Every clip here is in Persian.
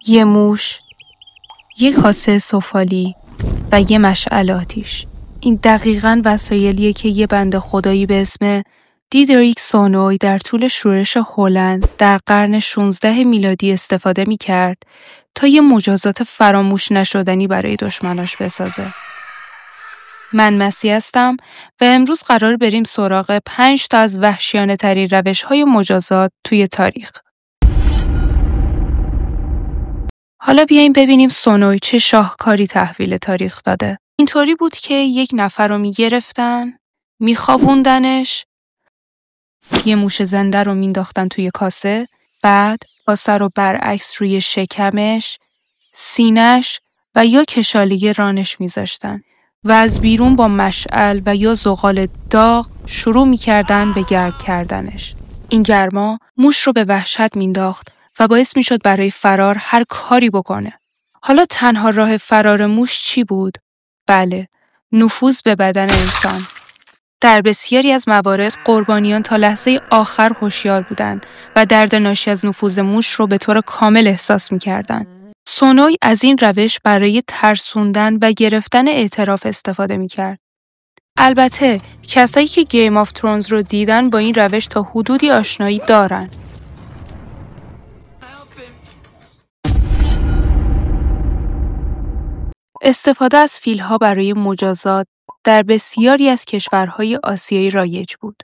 یه موش، یه کاسه سفالی و یه مشعل آتیش. این دقیقاً وسایلیه که یه بنده خدایی به اسم دیدریک سونوی در طول شورش هلند در قرن 16 میلادی استفاده می‌کرد تا یه مجازات فراموش نشدنی برای دشمناش بسازه. من مسی هستم و امروز قرار بریم سراغ 5 تا از وحشیانه‌ترین روش‌های مجازات توی تاریخ. حالا بیاییم ببینیم سونوی چه شاهکاری تحویل تاریخ داده. اینطوری بود که یک نفر رو میگرفتن، میخوابوندنش، یه موش زنده رو مینداختن توی کاسه، بعد کاسه رو برعکس روی شکمش، سینش و یا کشالی رانش میذاشتن و از بیرون با مشعل و یا زغال داغ شروع میکردن به گرم کردنش. این گرما موش رو به وحشت مینداخت و باعث میشد برای فرار هر کاری بکنه. حالا تنها راه فرار موش چی بود؟ بله، نفوذ به بدن انسان. در بسیاری از موارد قربانیان تا لحظه آخر هوشیار بودند و درد ناشی از نفوذ موش رو به طور کامل احساس می‌کردند. سونوی از این روش برای ترسوندن و گرفتن اعتراف استفاده می‌کرد. البته کسایی که گیم آف ترونز رو دیدن با این روش تا حدودی آشنایی دارن. استفاده از فیل‌ها برای مجازات در بسیاری از کشورهای آسیایی رایج بود.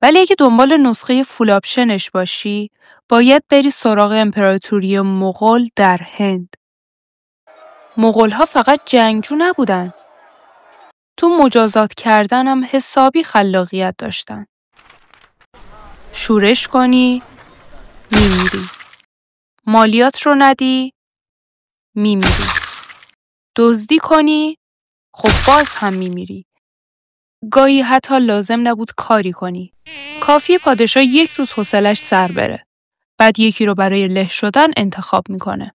ولی اگه دنبال نسخه فول آپشنش باشی، باید بری سراغ امپراتوری مغول در هند. مغول‌ها فقط جنگجو نبودن. تو مجازات کردن هم حسابی خلاقیت داشتن. شورش کنی، میمیری. مالیات رو ندی، میمیری. دزدی کنی، خب باز هم میمیری. گاهی حتی لازم نبود کاری کنی. کافیه پادشاه یک روز حوصله‌اش سر بره. بعد یکی رو برای له شدن انتخاب میکنه.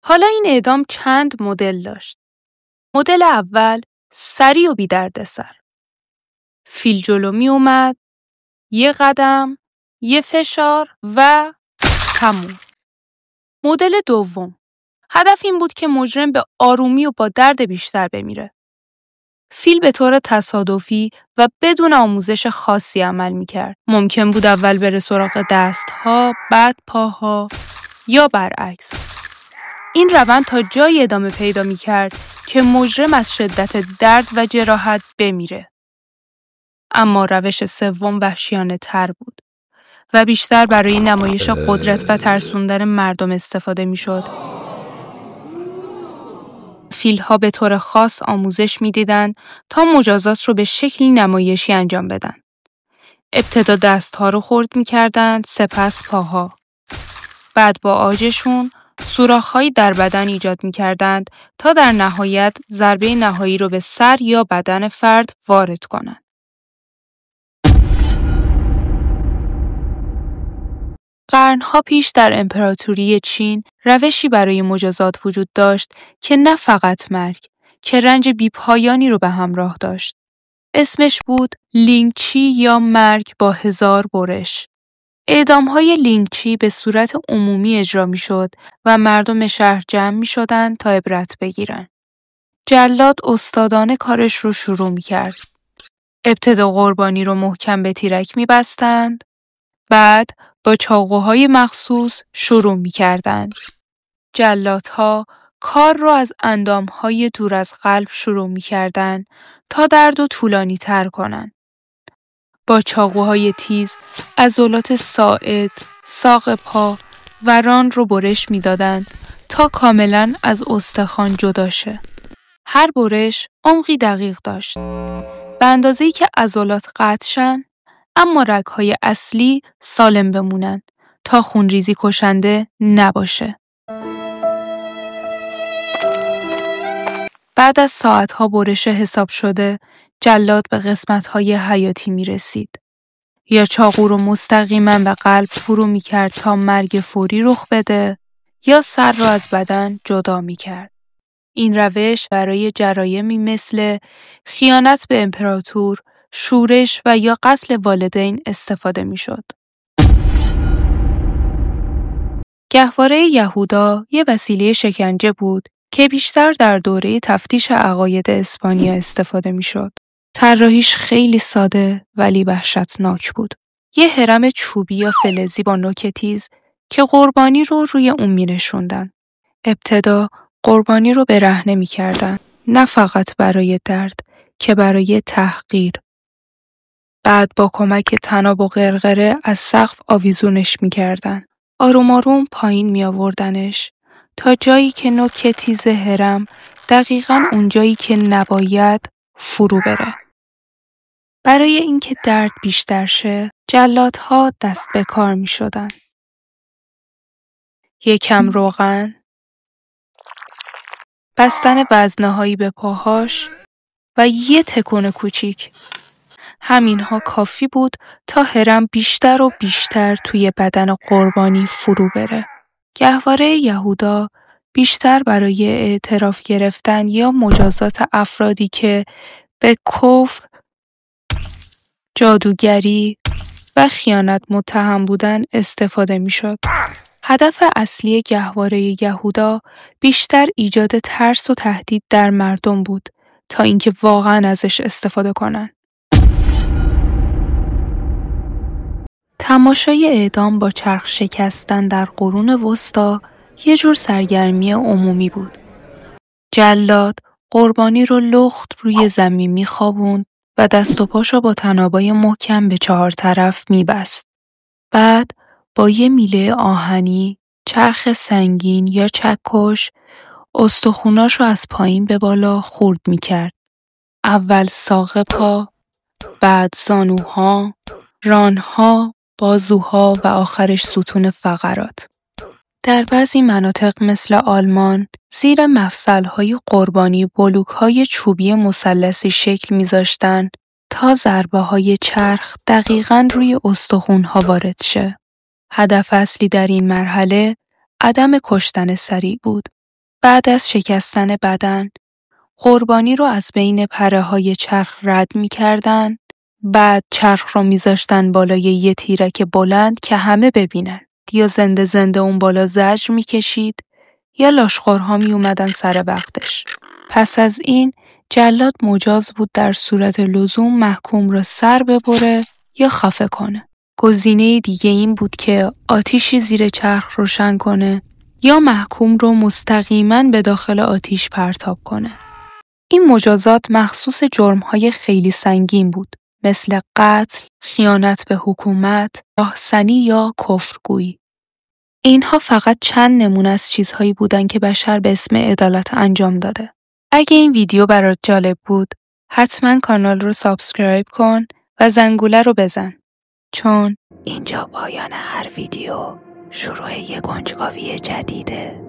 حالا این اعدام چند مدل داشت. مدل اول سریع و بی دردسر. فیل جلو می اومد، یه قدم، یه فشار و تموم. مدل دوم. هدف این بود که مجرم به آرومی و با درد بیشتر بمیره. فیل به طور تصادفی و بدون آموزش خاصی عمل میکرد. ممکن بود اول بره سراغ دستها، بعد پاها یا برعکس. این روند تا جایی ادامه پیدا میکرد که مجرم از شدت درد و جراحت بمیره. اما روش سوم وحشیانه تر بود و بیشتر برای نمایش قدرت و ترسوندن مردم استفاده میشد. فیل‌ها به طور خاص آموزش می‌دیدن تا مجازات رو به شکلی نمایشی انجام بدن. ابتدا دست‌ها رو خرد می‌کردند، سپس پاها. بعد با عاجشون سوراخ‌هایی در بدن ایجاد می‌کردند تا در نهایت ضربه نهایی رو به سر یا بدن فرد وارد کنند. قرنها پیش در امپراتوری چین روشی برای مجازات وجود داشت که نه فقط مرگ، که رنج بی‌پایانی رو به همراه داشت. اسمش بود لینچی یا مرگ با 1000 برش. اعدام‌های لینچی به صورت عمومی اجرا می‌شد و مردم شهر جمع می‌شدند تا عبرت بگیرن. جلاد استادانه کارش رو شروع می‌کرد. ابتدا قربانی رو محکم به تیرک می‌بستند، بعد با چاقوهای مخصوص شروع می‌کردند. جلادها کار را از اندامهای دور از قلب شروع می‌کردند تا درد و طولانی تر کنند. با چاقوهای تیز عضلات ساعد، ساق پا و ران رو برش می‌دادند تا کاملاً از استخوان جدا شه. هر برش عمقی دقیق داشت. به اندازه‌ای که عضلات قطع شن، اما رگ‌های اصلی سالم بمونن تا خونریزی کشنده نباشه. بعد از ساعتها برش حساب شده، جلاد به قسمت‌های حیاتی می‌رسید. یا چاقو رو مستقیما به قلب فرو می‌کرد تا مرگ فوری رخ بده، یا سر را از بدن جدا می‌کرد. این روش برای جرایمی مثل خیانت به امپراتور، شورش و یا قتل والدین استفاده می‌شد. گهواره یهودا یه وسیله شکنجه بود که بیشتر در دوره تفتیش عقاید اسپانیا استفاده میشد. طراحیش خیلی ساده ولی وحشتناک بود. یه هرم چوبی یا فلزی با نوک تیز که قربانی رو روی اون می‌نشوندن. ابتدا قربانی رو برهنه می‌کردن، نه فقط برای درد که برای تحقیر. بعد با کمک طناب و قرقره از سقف آویزونش می‌کردن. آروم آروم پایین می‌آوردنش تا جایی که نوک تیز هرم دقیقاً اون جایی که نباید فرو بره. برای اینکه درد بیشتر شه، جلادها دست به کار می‌شدن. یکم روغن، بستن وزنه‌هایی به پاهاش و یه تکون کوچیک. همینها کافی بود تا هرم بیشتر و بیشتر توی بدن قربانی فرو بره. گهواره یهودا بیشتر برای اعتراف گرفتن یا مجازات افرادی که به کفر، جادوگری و خیانت متهم بودن استفاده می‌شد. هدف اصلی گهواره یهودا بیشتر ایجاد ترس و تهدید در مردم بود تا اینکه واقعاً ازش استفاده کنن. تماشای اعدام با چرخ شکستن در قرون وسطا یه جور سرگرمی عمومی بود. جلاد قربانی رو لخت روی زمین می‌خوابوند و دست و پاشو با طنابای محکم به 4 طرف می‌بست. بعد با یه میله آهنی، چرخ سنگین یا چکش استخوناشو از پایین به بالا خورد می‌کرد. اول ساق پا، بعد زانوها، رانها، بازوها و آخرش ستون فقرات. در بعضی مناطق مثل آلمان، زیر مفصل‌های قربانی بلوک‌های چوبی مثلثی شکل می‌ذاشتن تا ضربه‌های چرخ دقیقاً روی استخوان‌ها وارد شه. هدف اصلی در این مرحله عدم کشتن سریع بود. بعد از شکستن بدن، قربانی رو از بین پره‌های چرخ رد می‌کردن، بعد چرخ رو می‌ذاشتن بالای یه تیرک بلند که همه ببینن. یا زنده زنده اون بالا زجر می‌کشید یا لاشخورها می‌اومدن سر وقتش. پس از این جلاد مجاز بود در صورت لزوم محکوم رو سر ببره یا خفه کنه. گزینه دیگه این بود که آتیشی زیر چرخ روشن کنه یا محکوم رو مستقیما به داخل آتیش پرتاب کنه. این مجازات مخصوص جرم‌های خیلی سنگین بود، مثل قتل، خیانت به حکومت، راهزنی یا کفرگویی. اینها فقط چند نمونه از چیزهایی بودن که بشر به اسم عدالت انجام داده. اگه این ویدیو برات جالب بود، حتما کانال رو سابسکرایب کن و زنگوله رو بزن. چون اینجا پایان هر ویدیو شروع یک کنجکاوی جدیده.